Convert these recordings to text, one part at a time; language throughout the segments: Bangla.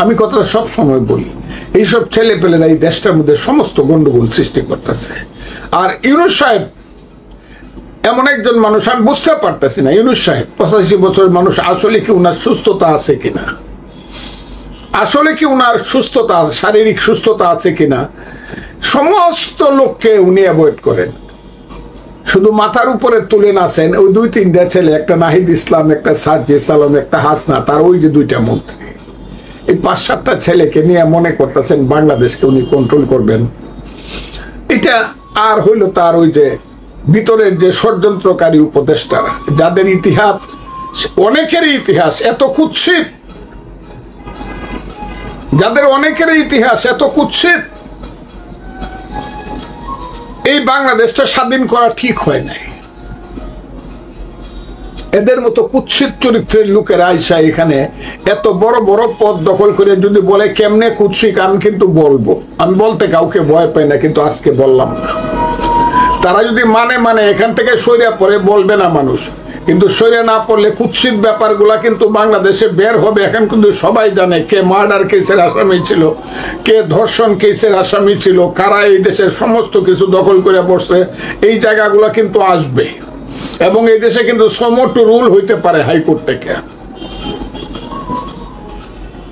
আমি কথাটা সব সময় বলি, এইসব ছেলে পেলেরা এই দেশটার মধ্যে সমস্ত গন্ডগোল সৃষ্টি করতেছে। আর ইউনূস সাহেব এমন একজন মানুষ, আমি বুঝতে পারতেছি না ইউনূস সাহেব 85 বছরের মানুষ, আসলে কি উনার সুস্থতা আছে কিনা, আসলে কি উনার সুস্থতা, শারীরিক সুস্থতা আছে কিনা। সমস্ত লোককে উনি অ্যাভয়েড করেন, শুধু মাথার উপরে তুলে নাচেন ওই 2-3টা ছেলে, একটা নাহিদ ইসলাম, একটা সার্জিস আলম, একটা হাসনা, তার ওই যে 2টা মন্ত্রী, এই 5-7টা ছেলেকে নিয়ে মনে করতেছেন বাংলাদেশকে উনি কন্ট্রোল করবেন। এটা আর হইল তার ওই যে ভিতরের যে ষড়যন্ত্রকারী উপদেষ্টারা, যাদের ইতিহাস, অনেকেরই ইতিহাস এত কুৎসিত, যাদের অনেকেরই ইতিহাস এত কুৎসিত, এই বাংলাদেশটা স্বাধীন করা ঠিক হয় নাই। এদের মতো কুৎসিত চরিত্রের লোকেরা আইসা এখানে এত বড় বড় পদ দখল করে যদি বলে কেমনে কুৎসিত, আমি কিন্তু বলবো, আমি বলতে কাউকে ভয় পাই না, কিন্তু আজকে বললাম না। তারা যদি মানে এখান থেকে সরিয়া পড়ে বলবে না মানুষ, কিন্তু সরিয়া না পড়লে কুৎসিত ব্যাপারগুলা কিন্তু বাংলাদেশে বের হবে। এখন কিন্তু সবাই জানে কে মার্ডার কেসের আসামি ছিল, কে ধর্ষণ কেসের আসামি ছিল, কারা এই দেশের সমস্ত কিছু দখল করে বসছে। এই জায়গাগুলো কিন্তু আসবে, এবং এই দেশে কিন্তু সমটু রুল হইতে পারে হাইকোর্ট থেকে।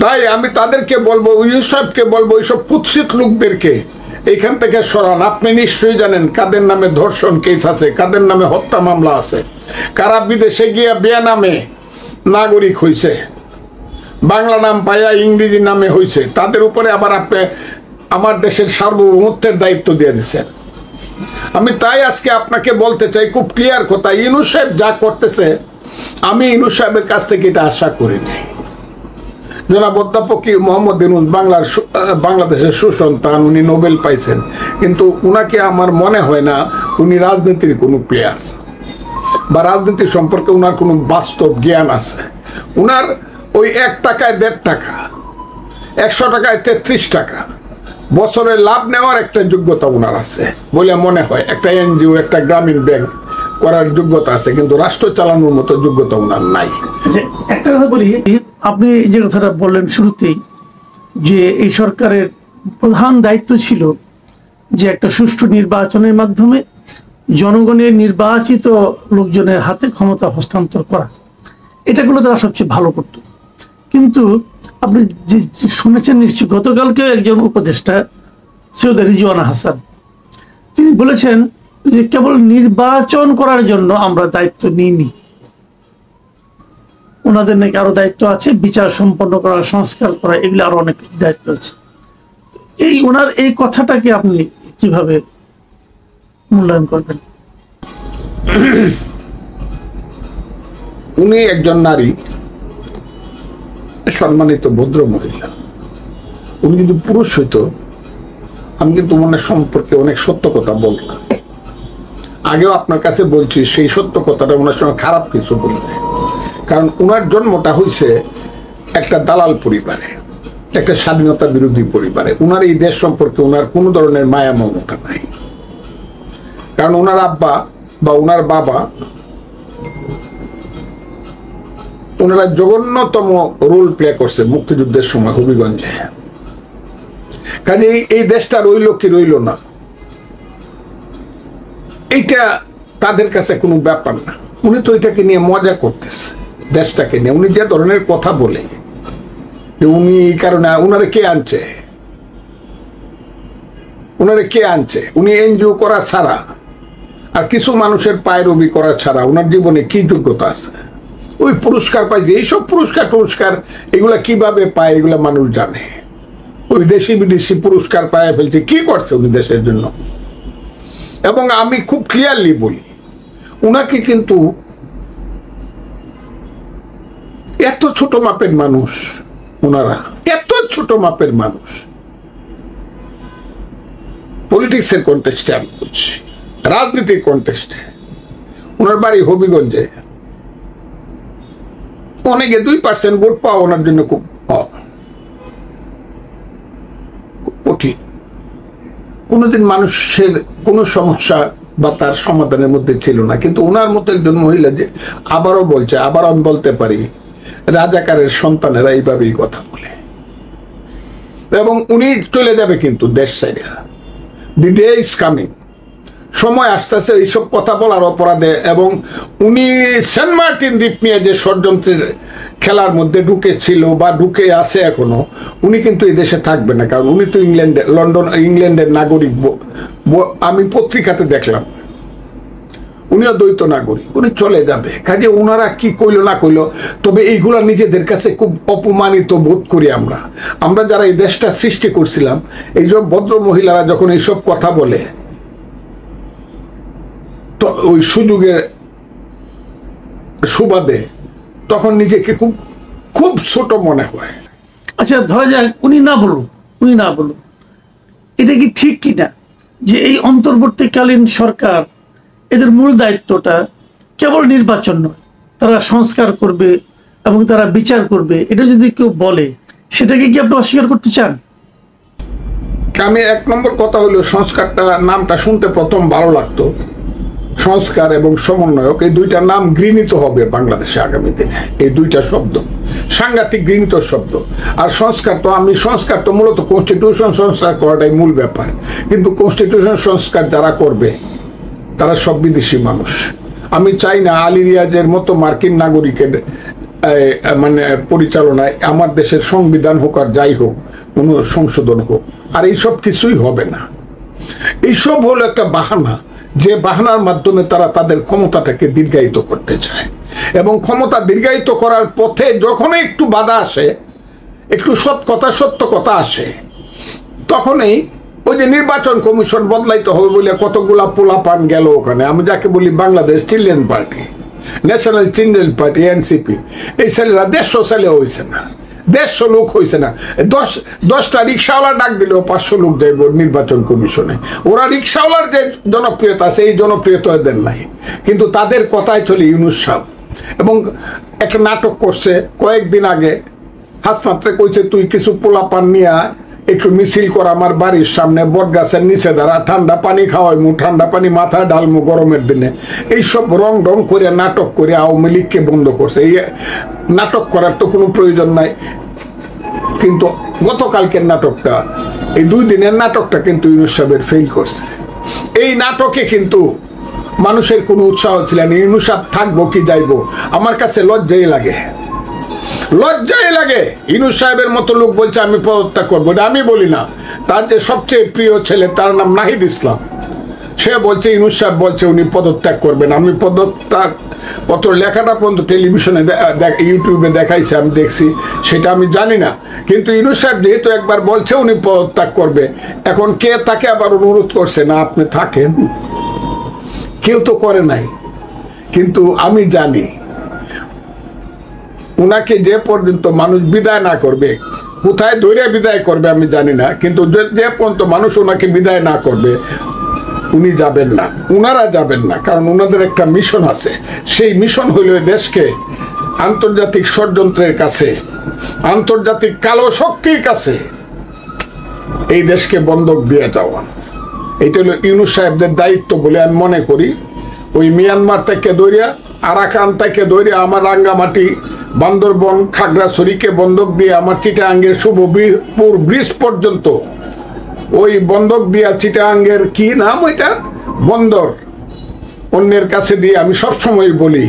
তাই আমি তাদেরকে বলবো, ইউনূস সাহেবকে বলবো, এইসব কুৎসিত লোকদেরকে এইখান থেকে সরান। আপনি নিশ্চয়ই জানেন কাদের নামে ধর্ষণ কেস আছে, কাদের নামে হত্যা মামলা আছে, কারা বিদেশে গিয়া বিয়া নামে নাগরিক হইছে, বাংলা নাম পাইয়া ইংরেজি নামে হইছে, তাদের উপরে আবার আপনি আমার দেশের সার্বভৌমত্বের দায়িত্ব দিয়ে দিচ্ছেন। আমি তাই আজকে আপনাকে বলতে চাই খুব ক্লিয়ার কথা, ইউনূস সাহেব যা করতেছে আমি ইউনূস সাহেবের কাছ থেকে এটা আশা করিনি। জনাব অধ্যাপক মোহাম্মদ ইউনূস বাংলাদেশের সুসন্তান, উনি নোবেল পাইছেন, কিন্তু উনাকে আমার মনে হয় না উনি রাজনীতির কোনো প্লেয়ার, বা রাজনীতি সম্পর্কে উনার কোনো বাস্তব জ্ঞান আছে। উনার ওই 1 টাকায় 1.5 টাকা, 100 টাকায় 33 টাকা বছরে লাভ নেওয়ার একটা যোগ্যতা উনার আছে বলে মনে হয়। একটা এনজিও, একটা গ্রামীণ ব্যাংক করার যোগ্যতা আছে, কিন্তু রাষ্ট্র চালানোর মতো যোগ্যতা উনার নাই। একটা কথা বলি, আপনি যে কথাটা বললেন শুরুতেই, যে এই সরকারের প্রধান দায়িত্ব ছিল যে একটা সুষ্ঠু নির্বাচনের মাধ্যমে জনগণের নির্বাচিত লোকজনের হাতে ক্ষমতা হস্তান্তর করা, এটাগুলো তারা সবচেয়ে ভালো করত। কিন্তু আপনি যে শুনেছেন নিশ্চয়ই, গতকালকে একজন উপদেষ্টা সৈয়দ রিজওয়ানা হাসান তিনি বলেছেন যে কেবল নির্বাচন করার জন্য আমরা দায়িত্ব নিইনি, ওনাদের নাকি আরো দায়িত্ব আছে, বিচার সম্পন্ন করা, সংস্কার করা, এগুলো আরো অনেক দায়িত্ব আছে। এই ওনার এই কথাটাকে আপনি কিভাবে মূল্যায়ন করবেন? উনি একজন নারী, সম্মানিত ভদ্র মহিলা। উনি যদি পুরুষ হইতো আমি কিন্তু ওনার সম্পর্কে অনেক সত্য কথা বলতাম। আগেও আপনার কাছে বলছি, সেই সত্য কথাটা ওনার সঙ্গে খারাপ কিছু বলি না, কারণ ওনার জন্মটা হয়েছে একটা দালাল পরিবারে, একটা স্বাধীনতা বিরোধী পরিবারে। ওনার এই দেশ সম্পর্কে ওনার কোনো ধরনের মায়া মমতা নাই, কারণ ওনার আব্বা বা ওনার বাবা, ওনারা জঘন্যতম রোল প্লে করছে মুক্তিযুদ্ধের সময় হবিগঞ্জে। কাজে এই দেশটা রইল কি রইল না, এইটা তাদের কাছে কোনো ব্যাপার না। উনি তো এটাকে নিয়ে মজা করতেছে, দেশটাকে নিয়ে। উনি যে ধরনের কথা বলে, উনি এই কারণে ওনারে কে আনছে, ওনারে কে আনছে? উনি এনজিও করা ছাড়া আর কিছু মানুষের পায়রবি করা ছাড়া ওনার জীবনে কি যোগ্যতা আছে? ওই পুরস্কার পাইছে, এইসব পুরস্কার এগুলা কিভাবে পায় এগুলা মানুষ জানে। ওই দেশি বিদেশি পুরস্কার পায় ফেলছে, কি করছে উনি দেশের জন্য? এবং আমি খুব ক্লিয়ারলি বলি, উনাকে কিন্তু এত ছোট মাপের মানুষ, ওনারা এত ছোট মাপের মানুষ। পলিটিক্সের কন্টেস্টে আমি বলছি, রাজনীতির কন্টেস্টে। ওনার বাড়ি হবিগঞ্জে, অনেকে 2% ভোট পাওয়া ওনার জন্য খুব কঠিন। কোনোদিন মানুষের কোনো সমস্যা বা তার সমাধানের মধ্যে ছিল না, কিন্তু ওনার মতো একজন মহিলা, যে আবারও বলছে, আবার আমি বলতে পারি, রাজাকারের সন্তানেরা এইভাবেই কথা বলে। এবং উনি চলে যাবে কিন্তু দেশ ছেড়ে। দি ডে ইজ কামিং, সময় আসতেছে এইসব কথা বলার অপরাধে। এবং উনি সেন্ট মার্টিন দ্বীপ নিয়ে যে ষড়যন্ত্রের খেলার মধ্যে ঢুকেছিল বা ঢুকে আছে এখনো, উনি কিন্তু এই দেশে থাকবে না, কারণ উনি তো ইংল্যান্ডের নাগরিক। আমি পত্রিকাতে দেখলাম উনিও দ্বৈত নাগরিক, উনি চলে যাবে। কাজে ওনারা কি কইল না কইল, তবে এইগুলা নিজেদের কাছে খুব অপমানিত বোধ করি আমরা যারা এই দেশটা সৃষ্টি করছিলাম। এইসব ভদ্র মহিলারা যখন এইসব কথা বলে, তো ওই সুযোগের সুবাদে তখন নিজেকে খুব খুব ছোট মনে হয়। আচ্ছা, ধরা যাক উনি না বলুন, এটা কি ঠিক কিনা যে এই অন্তর্বর্তীকালীন সরকার এদের মূল দায়িত্বটা কেবল নির্বাচন নয়, তারা সংস্কার করবে এবং তারা বিচার করবে, এটা যদি কেউ বলে সেটাকে কি আপনি অস্বীকার করতে চান? আমি এক নম্বর কথা হলো, সংস্কারটা নামটা শুনতে প্রথম ভালো লাগতো। সংস্কার এবং সমন্বয়ক, এই দুইটা নাম গৃহীত হবে বাংলাদেশে আগামী দিনে। এই দুইটা শব্দ সাংঘাতিক গৃহীত শব্দ। আর সংস্কার তো মূলত কনস্টিটিউশন সংস্কার করাটাই মূল ব্যাপার। কিন্তু কনস্টিটিউশন সংস্কার যারা করবে তারা সব বিদেশি মানুষ। আমি চাই না আলী রিয়াজের মতো মার্কিন নাগরিকের মানে পরিচালনায় আমার দেশের সংবিধান হোক আর যাই হোক কোনো সংশোধন হোক। আর এইসব কিছুই হবে না। এইসব হলো একটা বাহানা, যে বাহানার মাধ্যমে তারা তাদের ক্ষমতাটাকে দীর্ঘায়িত করতে চায়। এবং ক্ষমতা দীর্ঘায়িত করার পথে যখন একটু বাধা আসে, একটু সত্য কথা আসে, তখনই ওই যে নির্বাচন কমিশন বদলাইতে হবে বলে কতগুলা পোলাপান গেল ওখানে। আমি যাকে বলি Bangladesh children party, national children party, NCP, এই ছেলেরা 150 ছেলে হয়েছে না, 150 লোক হয়েছে না। 10টা রিক্সাওয়ালা ডাক দিলেও 500 লোক যাইব নির্বাচন কমিশনে। ওরা রিক্সাওয়ালার যে জনপ্রিয়তা আছে, এই জনপ্রিয়তা এদের নাই। কিন্তু তাদের কথায় চলে ইউনূস সাহেব। এবং একটা নাটক করছে কয়েকদিন আগে, হাসপাতালে কইছে তুই কিছু পোলাপান নিয়ে একটু মিছিল কর আমার বাড়ির সামনে, বট গাছের নিচে দাঁড়া, ঠান্ডা পানি খাওয়াইমু, ঠান্ডা পানি মাথায় ঢালমু গরমের দিনে। এইসব রং ঢং করে নাটক করে আওয়ামী লীগকে বন্ধ করছে। এই নাটক করার তো কোনো প্রয়োজন নাই। কিন্তু গতকালকের নাটকটা, এই 2 দিনের নাটকটা কিন্তু ইউনূস সাহেবের ফেল করছে। এই নাটকে কিন্তু মানুষের কোনো উৎসাহ ছিল না। ইউনূস সাহেব থাকবো কি যাইবো, আমার কাছে লজ্জাই লাগে। ইউনূস সাহেবের মতো লোক বলছে আমি পদত্যাগ করবো। এটা আমি বলি না, তার যে সবচেয়ে প্রিয় ছেলে, তার নাম নাহিদ ইসলাম, সে বলছে ইউনূস সাহেব বলছে উনি পদত্যাগ করবেন। আমি পদত্যাগ পত্র লেখাটা পর্যন্ত টেলিভিশনে ইউটিউবে দেখাইছে, আমি দেখছি, সেটা আমি জানি না। কিন্তু ইউনূস সাহেব যেহেতু একবার বলছে উনি পদত্যাগ করবে, এখন কে তাকে আবার অনুরোধ করছে না আপনি থাকেন? কেউ তো করে নাই। কিন্তু আমি জানি উনাকে যে পর্যন্ত মানুষ বিদায় না করবে, কোথায় ধরে বিদায় করবে আমি জানি না, কিন্তু যে পর্যন্ত মানুষ ওনাকে বিদায় না করবে উনি যাবেন না, উনারা যাবেন না। কারণ ওনাদের একটা মিশন আছে। সেই মিশন হইল দেশকে আন্তর্জাতিক ষড়যন্ত্রের কাছে, আন্তর্জাতিক কালো শক্তির কাছে এই দেশকে বন্ধক দিয়ে যাওয়া। এইটা হলো ইউনূস সাহেবদের দায়িত্ব বলে আমি মনে করি। ওই মিয়ানমার থেকে দৌড়িয়া, আরাকান থেকে দৌড়িয়া আমার রাঙ্গামাটি, বান্দরবন, খাগড়াছড়িকে বন্ধক দিয়ে আমার চিটাগাঙ্গের শুভপুর ব্রিজ পর্যন্ত, ওই বন্ধক দিয়া চিটাগাঙ্গের কি নাম ওইটা, বন্দর, অন্যের কাছে দিয়ে আমি সবসময় বলি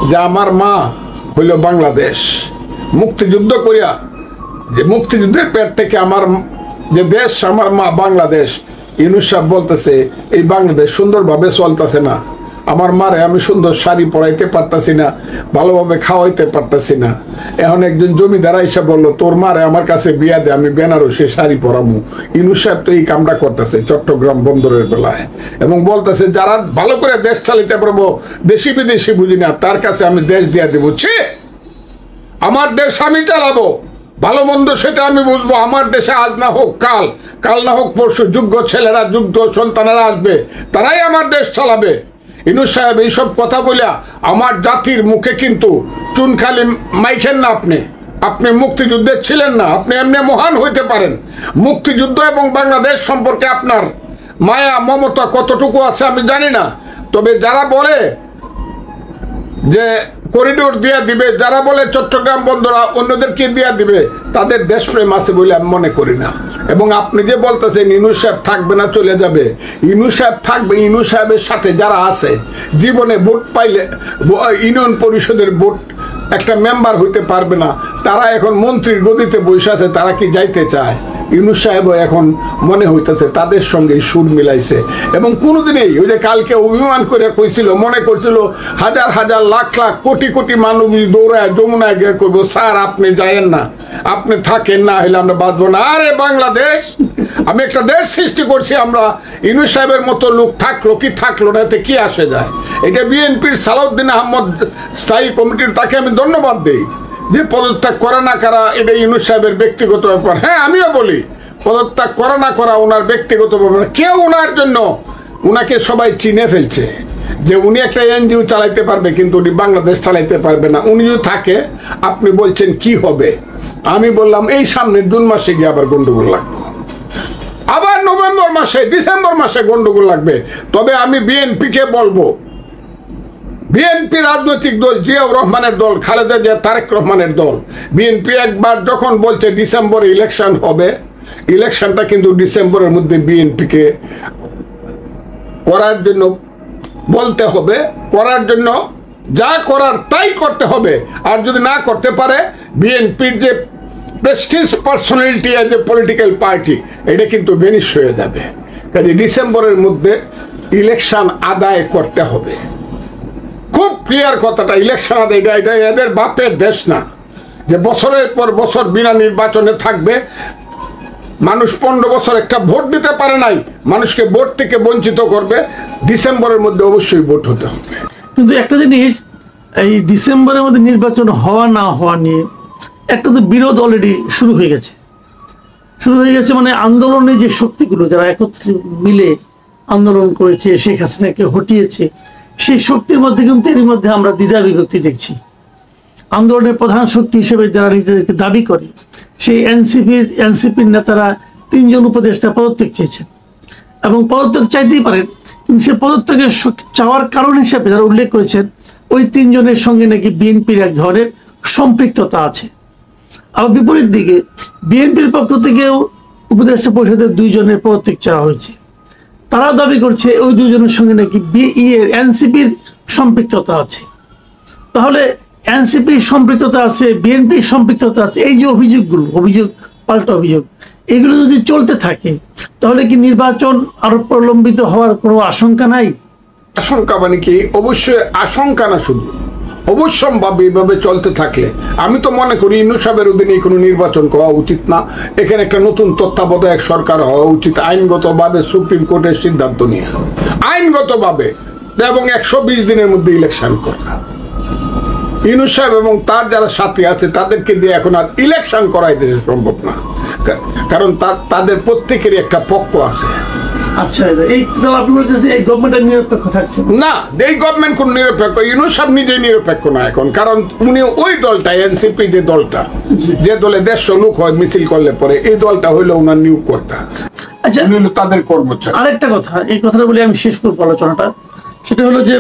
যে আমার মা হইল বাংলাদেশ। মুক্তিযুদ্ধ করিয়া, যে মুক্তিযুদ্ধের পেট থেকে আমার যে দেশ, আমার মা বাংলাদেশ। ইউনূস সাহেব বলতেছে এই বাংলাদেশ সুন্দরভাবে চলতেছে না, আমার মারে আমি সুন্দর শাড়ি পরাইতে পারতাছি না, ভালোভাবে খাওয়াইতে পারতাছি না। এখন একজন জমিদার এসে বললো তোর মারে আমার কাছে বিয়া দে, আমি বেনারসে শাড়ি পরামু। ইউনূস সাহেব তো এই কামটা করতেছে চট্টগ্রাম বন্দরের বেলায়, এবং বলতেছে যারা ভালো করে দেশ চালিতে পারবো, দেশি বিদেশি বুঝি না, তার কাছে আমি দেশ দিয়া দেবো। আমার দেশ আমি চালাবো, ভালো মন্দ সেটা আমি বুঝবো। আমার দেশে আজ না হোক কাল, কাল না হোক পরশু যোগ্য ছেলেরা, যোগ্য সন্তানেরা আসবে, তারাই আমার দেশ চালাবে। ইউনূস সাহেব এইসব কথা বলে আমার জাতির মুখে কিন্তু চুনখালি মাইখেন না। আপনি মুক্তিযুদ্ধে ছিলেন না, আপনি এমনি মহান হইতে পারেন। মুক্তিযুদ্ধ এবং বাংলাদেশ সম্পর্কে আপনার মায়া মমতা কতটুকু আছে আমি জানি না। তবে যারা বলে যে করিডোর দিয়া দিবে, যারা বলে চট্টগ্রাম বন্দরা অন্যদেরকে দিয়া দিবে, তাদের দেশপ্রেম আছে বলে আমি মনে করি না। এবং আপনি যে বলতেছেন ইউনূস সাহেব থাকবে না, চলে যাবে, ইউনূস সাহেব থাকবে। ইউনূস সাহেবের সাথে যারা আছে, জীবনে ভোট পাইলে ইউনিয়ন পরিষদের ভোট একটা মেম্বার হইতে পারবে না, তারা এখন মন্ত্রীর গদিতে বসে আছে, তারা কি যাইতে চায়? ইউনূস সাহেবও এখন মনে হইতেছে তাদের সঙ্গে সুর মিলাইছে। এবং কোনোদিনই ওই যে কালকে অভিমান করে কইছিল, মনে করছিল হাজার হাজার লাখ লাখ কোটি কোটি মানুষ দৌড়ায় যমুনায় গিয়ে কইব, স্যার আপনি যায়েন না, আপনি থাকেন না, হলে আমরা বাঁচবো না। আরে বাংলাদেশ, আমি একটা দেশ সৃষ্টি করছি আমরা, ইউনূস সাহেবের মতো লোক থাকলো কি থাকলো না, এতে কি আসে যায়? এটা বিএনপির সালাউদ্দিন আহমদ স্থায়ী কমিটির, তাকে আমি ধন্যবাদ দিই যে পদত্যাগ করে না করা এটা ইউনূস সাহেবের ব্যক্তিগত ব্যাপার। হ্যাঁ, আমিও বলি পদত্যাগ করে না করা ওনার ব্যক্তিগত ব্যাপার। কেউ ওনার জন্য, ওনাকে সবাই চিনে ফেলছে যে উনি একটা এনজিও চালাইতে পারবে, কিন্তু উনি বাংলাদেশ চালাইতে পারবে না। উনি যদি থাকে, আপনি বলছেন কি হবে? আমি বললাম এই সামনের জুন মাসে গিয়ে আবার গন্ডগোল লাগবে, আবার নভেম্বর মাসে, ডিসেম্বর মাসে গন্ডগোল লাগবে। তবে আমি বিএনপিকে বলবো, বিএনপি রাজনৈতিক দল, জিয়াউর রহমানের দল, খালেদা জিয়া, তারেক রহমানের দল, বিএনপি একবার যখন বলছে ডিসেম্বরে ইলেকশন হবে, ইলেকশনটা কিন্তু ডিসেম্বরের মধ্যে বিএনপিকে করার জন্য বলতে হবে, করার জন্য যা করার তাই করতে হবে। আর যদি না করতে পারে, বিএনপির যে Prestige personality as a political party, এটা কিন্তু ভেনিশ হয়ে যাবে। কাজে ডিসেম্বরের মধ্যে ইলেকশন আদায় করতে হবে। খুব ক্লিয়ার কথাটা, ইলেকশন আদায়, এটা এদের বাপের দেশ না যে বছরের পর বছর বিনা নির্বাচনে থাকবে। মানুষ 15 বছর একটা ভোট দিতে পারে নাই, মানুষকে ভোট থেকে বঞ্চিত করবে। ডিসেম্বরের মধ্যে অবশ্যই ভোট হতে হবে। কিন্তু একটা জিনিস, এই ডিসেম্বরের মধ্যে নির্বাচন হওয়া না হওয়া নিয়ে একটা তো বিরোধ অলরেডি শুরু হয়ে গেছে। মানে আন্দোলনের যে শক্তিগুলো, যারা একত্রে মিলে আন্দোলন করেছে, শেখ হাসিনাকে হটিয়েছে, সেই শক্তির মধ্যে কিন্তু এর মধ্যে আমরা দ্বিধা বিভক্তি দেখছি। আন্দোলনের প্রধান শক্তি হিসেবে যারা নিজেদেরকে দাবি করে, সেই এনসিপির নেতারা 3 জন উপদেষ্টা পদত্যাগ চেয়েছেন, এবং পদত্যাগ চাইতেই পারেন, কিন্তু সে পদত্যাগের চাওয়ার কারণ হিসেবে যারা উল্লেখ করেছেন, ওই 3 জনের সঙ্গে নাকি বিএনপির এক ধরনের সম্পৃক্ততা আছে। আবার বিপরীত দিকে বিএনপির পক্ষ থেকেও উপদেষ্টা পরিষদের 2 জনের পদত্যাগ চাওয়া হয়েছে। তারা দাবি করছে ওই 2 জনের সঙ্গে নাকি এনসিপির সম্পৃক্ততা আছে। তাহলে এনসিপির সম্পৃক্ততা আছে, বিএনপির সম্পৃক্ততা আছে, এই যে অভিযোগ পাল্টা অভিযোগ, এগুলো যদি চলতে থাকে, তাহলে কি নির্বাচন আরো প্রলম্বিত হওয়ার কোনো আশঙ্কা নাই? আশঙ্কা মানে কি? অবশ্যই আশঙ্কা না, শুধু অবশ্যম্ভাবী এভাবে চলতে থাকলে আমি তো মনে করি ইউনূস সাহেবের অধীনে কোনো নির্বাচন করা উচিত না। এখানে একটা নতুন তত্ত্বাবধায়ক সরকার হওয়া উচিত, আইনগতভাবে সুপ্রিম কোর্টের সিদ্ধান্ত নিয়ে, আইনগতভাবে, এবং 120 দিনের মধ্যে ইলেকশন করা। ইউনূস সাহেব এবং তার যারা সাথী আছে তাদেরকে দিয়ে এখন আর ইলেকশন করাই দেশে সম্ভব না, কারণ তাদের প্রত্যেকেরই একটা পক্ষ আছে। আচ্ছা, এই আপনি বলছেন এই গভর্নমেন্ট নিরপেক্ষ থাকছে না? এই গভর্নমেন্ট কোন নিরপেক্ষ? ইউনূস সাহেব নিজেই নিরপেক্ষ না এখন, কারণ উনি ওই দলটা, এনসিপি যে দলটা, যে দলে 150 লোক হয় মিছিল করলে পরে, এই দলটা হইলো ওনার নিয়োগ কর্তা। আচ্ছা, তাদের কর্মচারী। আরেকটা কথা, এই কথাটা বলে আমি শেষ করবো আলোচনাটা, সেটা হলো যে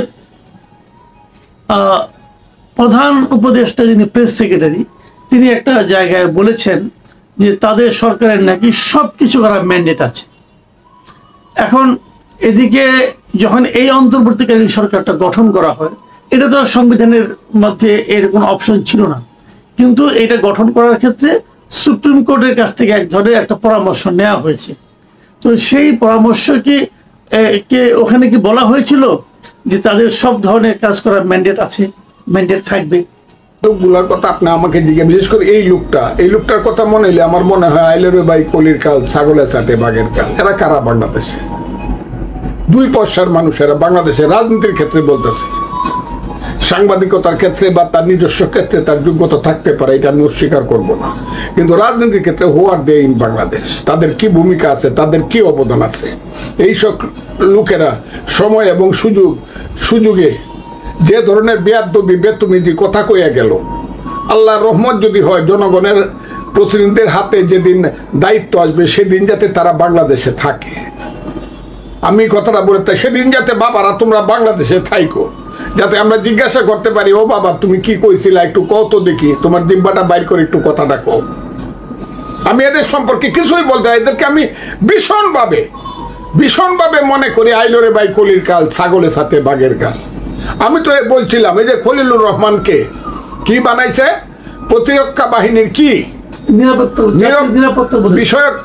প্রধান উপদেষ্টা যিনি প্রেস সেক্রেটারি, তিনি একটা জায়গায় বলেছেন যে তাদের সরকারের নাকি সবকিছু করার ম্যান্ডেট আছে। এখন এদিকে যখন এই অন্তর্বর্তীকালীন সরকারটা গঠন করা হয়, এটা তো সংবিধানের মধ্যে এর কোনো অপশন ছিল না, কিন্তু এটা গঠন করার ক্ষেত্রে সুপ্রিম কোর্টের কাছ থেকে এক ধরনের একটা পরামর্শ নেওয়া হয়েছে। তো সেই পরামর্শ কি ওখানে কি বলা হয়েছিল যে তাদের সব ধরনের কাজ করার ম্যান্ডেট আছে, ম্যান্ডেট থাকবে? লোকগুলার কথা আপনি আমাকে জিজ্ঞাসা, বিশেষ করে এই লোকটার কথা মনে হলে আমার মনে হয় আইলের ভাই কলির কাল, ছাগলের চাটে বাঘের কাল। এরা কারা? বাংলাদেশে 2 পয়সার মানুষেরা, বাংলাদেশের রাজনীতির ক্ষেত্রে বলতেছে, সাংবাদিকতার ক্ষেত্রে বা তার নিজস্ব ক্ষেত্রে তার যোগ্যতা থাকতে পারে, এটা আমি অস্বীকার করবো না, কিন্তু রাজনীতির ক্ষেত্রে হোয়ার দে ইন বাংলাদেশ, তাদের কি ভূমিকা আছে, তাদের কি অবদান আছে, এইসব লোকেরা সময় এবং সুযোগে যে ধরনের বেয়াদবি বেতুমিজি কথা কইয়া গেল, আল্লাহর রহমত যদি হয়, জনগণের প্রতিনিধিদের হাতে যেদিন দায়িত্ব আসবে, সেদিন যাতে তারা বাংলাদেশে থাকে। আমি কথাটা বলে, সেদিন যাতে বাবারা তোমরা বাংলাদেশে থাইকো, যাতে আমরা জিজ্ঞাসা করতে পারি, ও বাবা তুমি কি কইছিলা, একটু কত দেখি, তোমার জিব্বাটা বাইর করে একটু কথাটা কও। আমি এদের সম্পর্কে কিছুই বলতে, এদেরকে আমি ভীষণভাবে মনে করি আইলোরে বাই কলির কাল, ছাগলের সাথে বাঘের গাল। আমি তো বলছিলাম এই যে খলিলুর রহমানকে কি বানাইছে, প্রতিরক্ষা বাহিনীর কি নিরাপত্তা বিষয়ক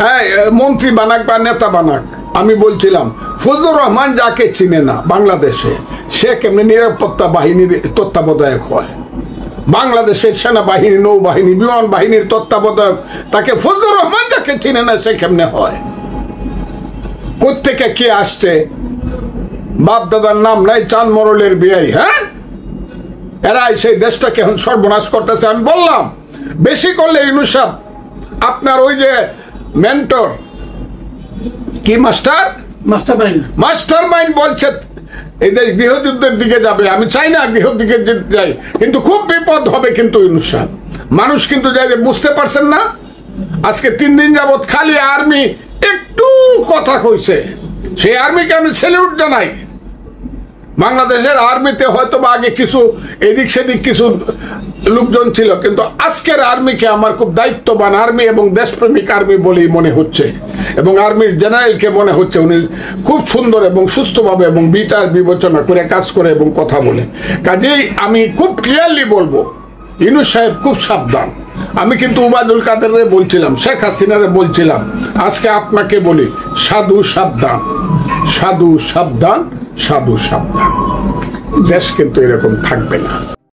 হ্যাঁ মন্ত্রী বানাক বা নেতা বানাক, আমি বলছিলাম ফজলুর রহমান যাকে চিনে না বাংলাদেশে, সে কেমনে নিরাপত্তা বাহিনীর তত্ত্বাবধায়ক হয়? বাংলাদেশের সেনাবাহিনী, নৌবাহিনী, বিমান বাহিনীর তত্ত্বাবধায়ক তাকে ফজলুর রহমান যাকে চিনে না সে কেমনে হয়? কোত্থেকে কে আসছে? বাপ দাদার নাম নাই, চান মরলের বিয়াই। হ্যাঁ, এরাই সেই দেশটাকে এখন সর্বনাশ করতেছে। আমি বললাম বেশি করলে ইউনূস সাহেব আপনার ওই যে মেন্টর কি মাস্টার মাইন্ড বলছে এই দেশ গৃহযুদ্ধের দিকে যাবে। আমি চাই না গৃহদিকে যাই, কিন্তু খুব বিপদ হবে কিন্তু ইউনূস সাহেব। মানুষ কিন্তু যাই বুঝতে পারছেন না, আজকে 3 দিন যাবৎ খালি আর্মি একটু কথা কইছে, সেই আর্মিকে আমি স্যালিউট জানাই। বাংলাদেশের আর্মিতে হয়তো বা আগে কিছু এদিক সেদিক কিছু লোকজন ছিল, কিন্তু আজকের আর্মিকে আমার খুব দায়িত্ববান আর্মি এবং দেশপ্রেমিক আর্মি বলেই মনে হচ্ছে, এবং আর্মির জেনারেলকে মনে হচ্ছে উনি খুব সুন্দর এবং সুস্থভাবে এবং বিচার বিবেচনা করে কাজ করে এবং কথা বলে। কাজেই আমি খুব ক্লিয়ারলি বলবো ইউনূস সাহেব খুব সাবধান। আমি কিন্তু উবায়দুল কাদেরে বলছিলাম, শেখ হাসিনারে বলছিলাম, আজকে আপনাকে বলি সাধু সাবধান, সাধু সাবধান, সাধু সাবধান। দেশ কিন্তু এরকম থাকবে না।